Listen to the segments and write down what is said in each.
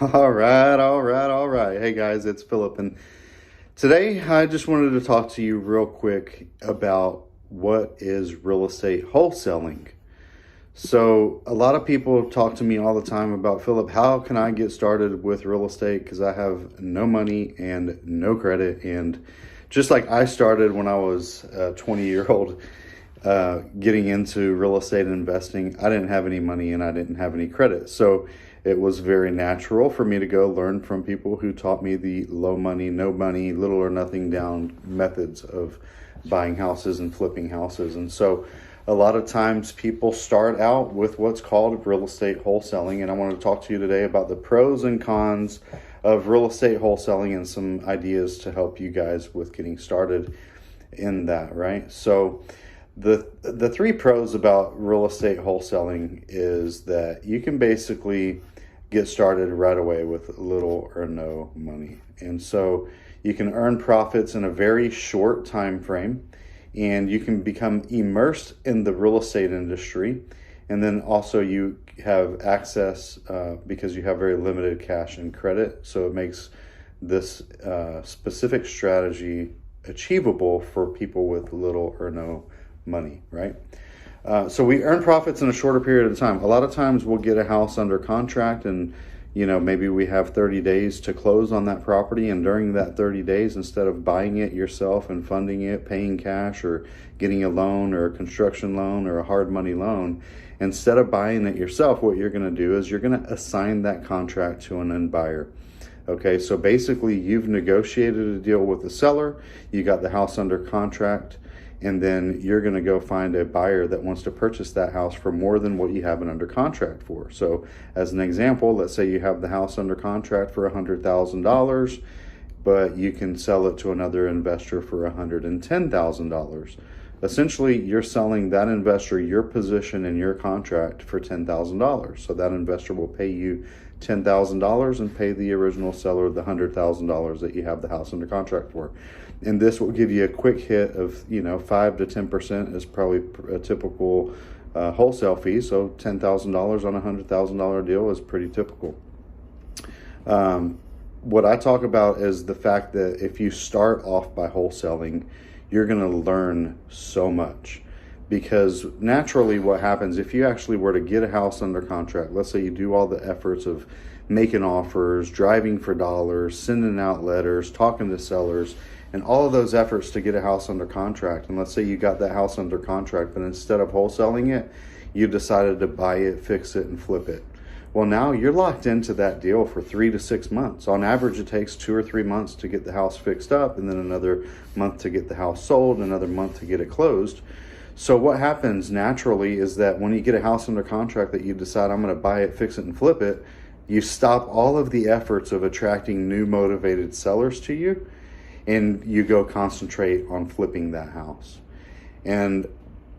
All right. Hey guys, it's Phillip, and today I just wanted to talk to you real quick about what is real estate wholesaling. So a lot of people talk to me all the time about, Phillip, how can I get started with real estate? Because I have no money and no credit. And just like I started when I was a 20-year-old getting into real estate investing, I didn't have any money and I didn't have any credit. So it was very natural for me to go learn from people who taught me the low money, no money, little or nothing down methods of buying houses and flipping houses. And so a lot of times people start out with what's called real estate wholesaling. And I want to talk to you today about the pros and cons of real estate wholesaling and some ideas to help you guys with getting started in that, right? So the three pros about real estate wholesaling is that you can basically get started right away with little or no money. And so you can earn profits in a very short time frame, and you can become immersed in the real estate industry. And then also you have access because you have very limited cash and credit. So it makes this specific strategy achievable for people with little or no money, right? So we earn profits in a shorter period of time. A lot of times we'll get a house under contract and, maybe we have 30 days to close on that property. And during that 30 days, instead of buying it yourself and funding it, paying cash or getting a loan or a construction loan or a hard money loan, instead of buying it yourself, what you're going to do is you're going to assign that contract to an end buyer. Okay, so basically you've negotiated a deal with the seller, you got the house under contract, and then you're going to go find a buyer that wants to purchase that house for more than what you have it under contract for. So as an example, let's say you have the house under contract for $100,000, but you can sell it to another investor for $110,000. Essentially, you're selling that investor your position in your contract for $10,000. So that investor will pay you $10,000 and pay the original seller the $100,000 that you have the house under contract for. And this will give you a quick hit of, 5 to 10% is probably a typical wholesale fee. So $10,000 on a $100,000 deal is pretty typical. What I talk about is the fact that if you start off by wholesaling, you're going to learn so much. Because naturally what happens if you actually were to get a house under contract, let's say you do all the efforts of making offers, driving for dollars, sending out letters, talking to sellers, and all of those efforts to get a house under contract. And let's say you got that house under contract, but instead of wholesaling it, you decided to buy it, fix it, and flip it. Well, now you're locked into that deal for 3 to 6 months. On average, it takes 2 or 3 months to get the house fixed up, and then another month to get the house sold, another month to get it closed. So what happens naturally is that when you get a house under contract that you decide, I'm going to buy it, fix it, and flip it, you stop all of the efforts of attracting new motivated sellers to you, and you go concentrate on flipping that house. And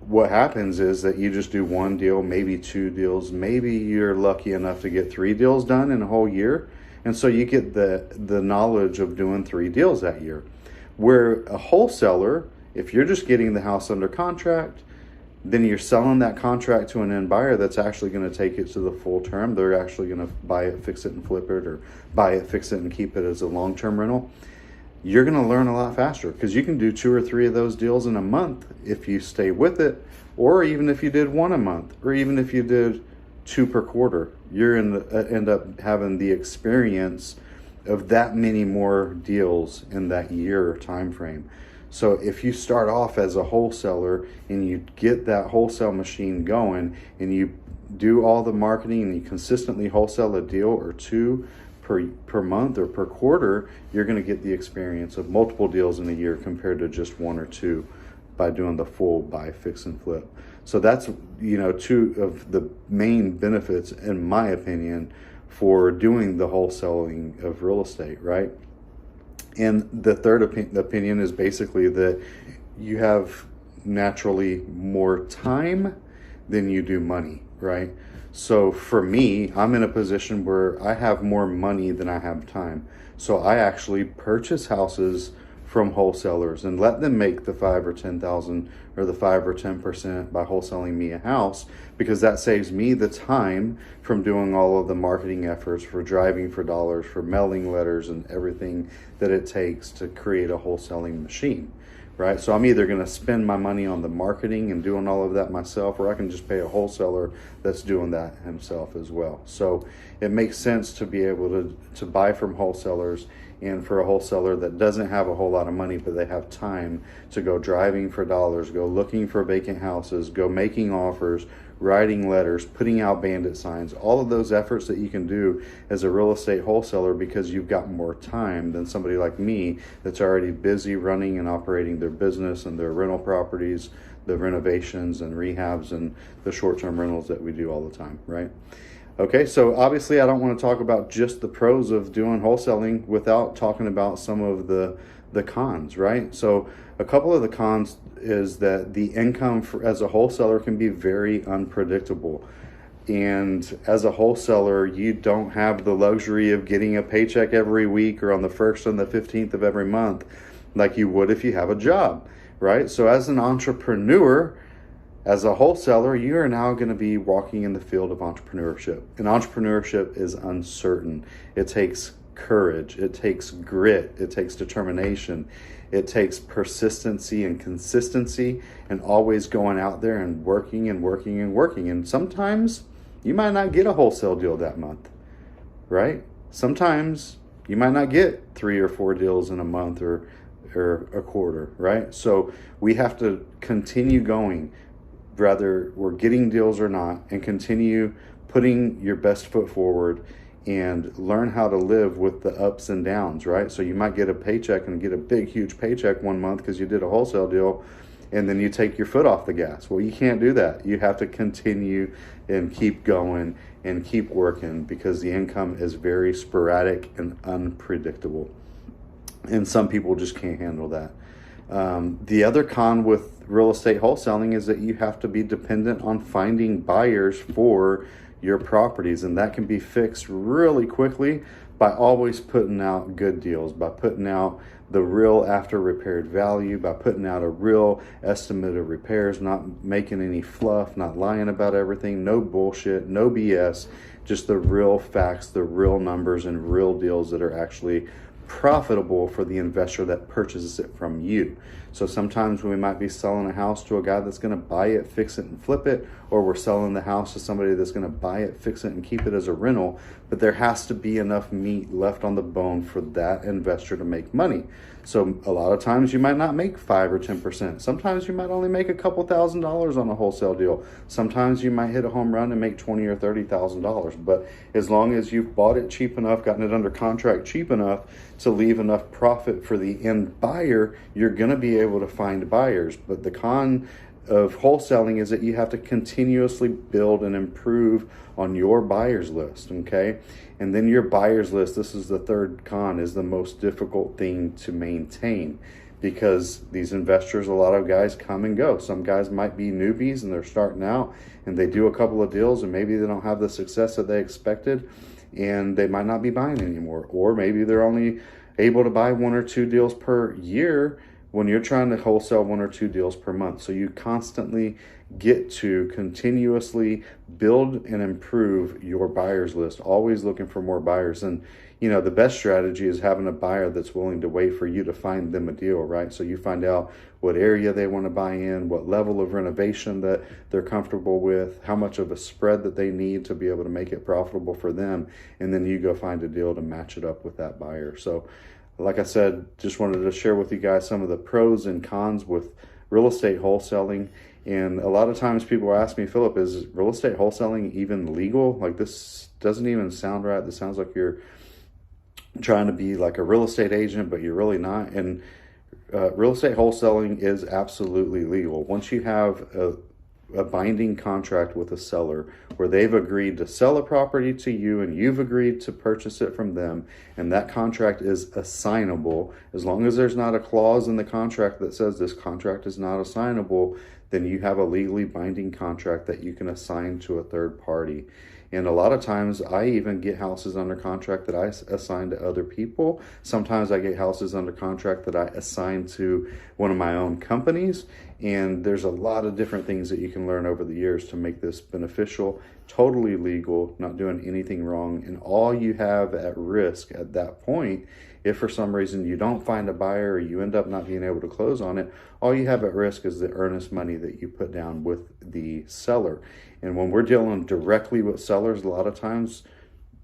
what happens is that you just do one deal, maybe 2 deals, maybe you're lucky enough to get 3 deals done in a whole year. And so you get the knowledge of doing 3 deals that year. Where a wholesaler, if you're just getting the house under contract, then you're selling that contract to an end buyer that's actually going to take it to the full term. They're actually going to buy it, fix it, and flip it, or buy it, fix it, and keep it as a long-term rental. You're going to learn a lot faster because you can do 2 or 3 of those deals in a month if you stay with it, or even if you did 1 a month, or even if you did 2 per quarter. You're end up having the experience of that many more deals in that year time frame. So if you start off as a wholesaler and you get that wholesale machine going and you do all the marketing and you consistently wholesale a deal or 2 per month or per quarter, you're going to get the experience of multiple deals in a year compared to just 1 or 2 by doing the full buy, fix, and flip. So that's, 2 of the main benefits, in my opinion, for doing the wholesaling of real estate, right? And the third opinion is basically that you have naturally more time than you do money, right? So for me, I'm in a position where I have more money than I have time. So I actually purchase houses from wholesalers and let them make the 5 or 10,000 or the 5 or 10% by wholesaling me a house, because that saves me the time from doing all of the marketing efforts, for driving for dollars, for mailing letters and everything that it takes to create a wholesaling machine, right? So I'm either going to spend my money on the marketing and doing all of that myself, or I can just pay a wholesaler that's doing that himself as well. So it makes sense to be able to buy from wholesalers. And for a wholesaler that doesn't have a whole lot of money, but they have time to go driving for dollars, go looking for vacant houses, go making offers, writing letters, putting out bandit signs, all of those efforts that you can do as a real estate wholesaler, because you've got more time than somebody like me that's already busy running and operating their business and their rental properties, the renovations and rehabs and the short-term rentals that we do all the time, right? Okay, so obviously I don't want to talk about just the pros of doing wholesaling without talking about some of the cons, right? So a couple of the cons is that the income as a wholesaler can be very unpredictable. And as a wholesaler, you don't have the luxury of getting a paycheck every week or on the 1st and the 15th of every month like you would if you have a job, right? So as an entrepreneur, as a wholesaler, you are now going to be walking in the field of entrepreneurship. And entrepreneurship is uncertain. It takes courage. It takes grit. It takes determination. It takes persistency and consistency, and always going out there and working and working and working. And sometimes you might not get a wholesale deal that month, right? Sometimes you might not get 3 or 4 deals in a month or a quarter, right? So we have to continue going, whether we're getting deals or not, and continue putting your best foot forward and learn how to live with the ups and downs, right? So you might get a paycheck and get a big, huge paycheck one month because you did a wholesale deal, and then you take your foot off the gas. Well, you can't do that. You have to continue and keep going and keep working, because the income is very sporadic and unpredictable. And some people just can't handle that. The other con with real estate wholesaling is that you have to be dependent on finding buyers for your properties, and that can be fixed really quickly by always putting out good deals, by putting out the real after repaired value, by putting out a real estimate of repairs, not making any fluff, not lying about everything, no bullshit, no BS, just the real facts, the real numbers, and real deals that are actually profitable for the investor that purchases it from you. So sometimes we might be selling a house to a guy that's going to buy it, fix it, and flip it, or we're selling the house to somebody that's going to buy it, fix it, and keep it as a rental. But there has to be enough meat left on the bone for that investor to make money. So a lot of times you might not make 5 or 10%. Sometimes you might only make a couple $1,000s on a wholesale deal. Sometimes you might hit a home run and make $20,000 or $30,000. But as long as you've bought it cheap enough, gotten it under contract cheap enough to leave enough profit for the end buyer, you're going to be able to find buyers. But the con of wholesaling is that you have to continuously build and improve on your buyers list, okay? And then your buyers list, this is the third con, is the most difficult thing to maintain, because these investors, a lot of guys come and go. Some guys might be newbies and they're starting out and they do a couple of deals and maybe they don't have the success that they expected and they might not be buying anymore. Or maybe they're only able to buy 1 or 2 deals per year when you're trying to wholesale 1 or 2 deals per month. So you constantly get to continuously build and improve your buyers list, always looking for more buyers. And the best strategy is having a buyer that's willing to wait for you to find them a deal, right? So you find out what area they want to buy in, what level of renovation that they're comfortable with, how much of a spread that they need to be able to make it profitable for them, and then you go find a deal to match it up with that buyer. So like I said, just wanted to share with you guys some of the pros and cons with real estate wholesaling. And a lot of times people ask me, Phillip, is real estate wholesaling even legal? Like, this doesn't even sound right. This sounds like you're trying to be like a real estate agent, but you're really not. And real estate wholesaling is absolutely legal. Once you have a binding contract with a seller where they've agreed to sell a property to you and you've agreed to purchase it from them, and that contract is assignable, as long as there's not a clause in the contract that says this contract is not assignable, then you have a legally binding contract that you can assign to a third party. And a lot of times I even get houses under contract that I assign to other people. Sometimes I get houses under contract that I assign to one of my own companies. And there's a lot of different things that you can learn over the years to make this beneficial, totally legal, not doing anything wrong. And all you have at risk at that point, if for some reason you don't find a buyer or you end up not being able to close on it, all you have at risk is the earnest money that you put down with the seller. And when we're dealing directly with sellers, a lot of times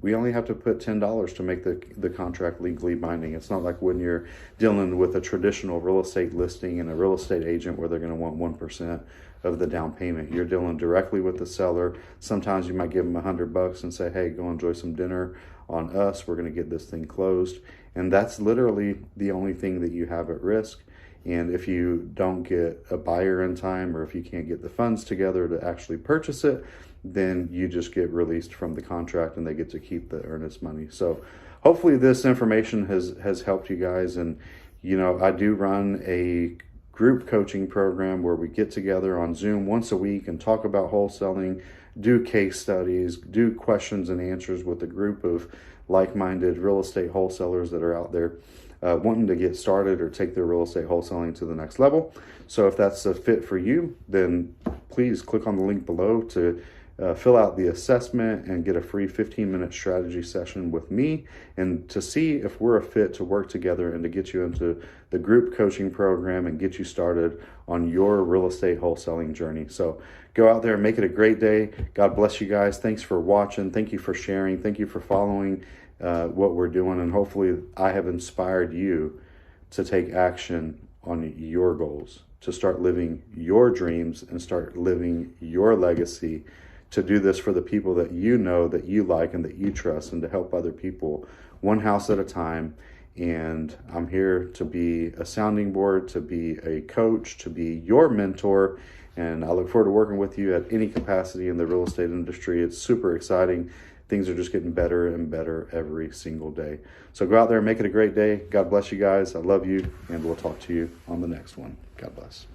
we only have to put $10 to make the contract legally binding. It's not like when you're dealing with a traditional real estate listing and a real estate agent where they're going to want 1% of the down payment. You're dealing directly with the seller. Sometimes you might give them $100 and say, hey, go enjoy some dinner on us. We're going to get this thing closed. And that's literally the only thing that you have at risk. And if you don't get a buyer in time, or if you can't get the funds together to actually purchase it, then you just get released from the contract and they get to keep the earnest money. So hopefully this information has helped you guys. And, you know, I do run a group coaching program where we get together on Zoom once a week and talk about wholesaling, do case studies, do questions and answers with a group of like-minded real estate wholesalers that are out there wanting to get started or take their real estate wholesaling to the next level. So if that's a fit for you, then please click on the link below to fill out the assessment and get a free 15-minute strategy session with me, and to see if we're a fit to work together and to get you into the group coaching program and get you started on your real estate wholesaling journey. So go out there and make it a great day. God bless you guys. Thanks for watching. Thank you for sharing. Thank you for following what we're doing. And hopefully I have inspired you to take action on your goals, to start living your dreams and start living your legacy, to do this for the people that you know, that you like, and that you trust, and to help other people one house at a time. And I'm here to be a sounding board, to be a coach, to be your mentor. And I look forward to working with you at any capacity in the real estate industry. It's super exciting. Things are just getting better and better every single day. So go out there and make it a great day. God bless you guys. I love you, and we'll talk to you on the next one. God bless.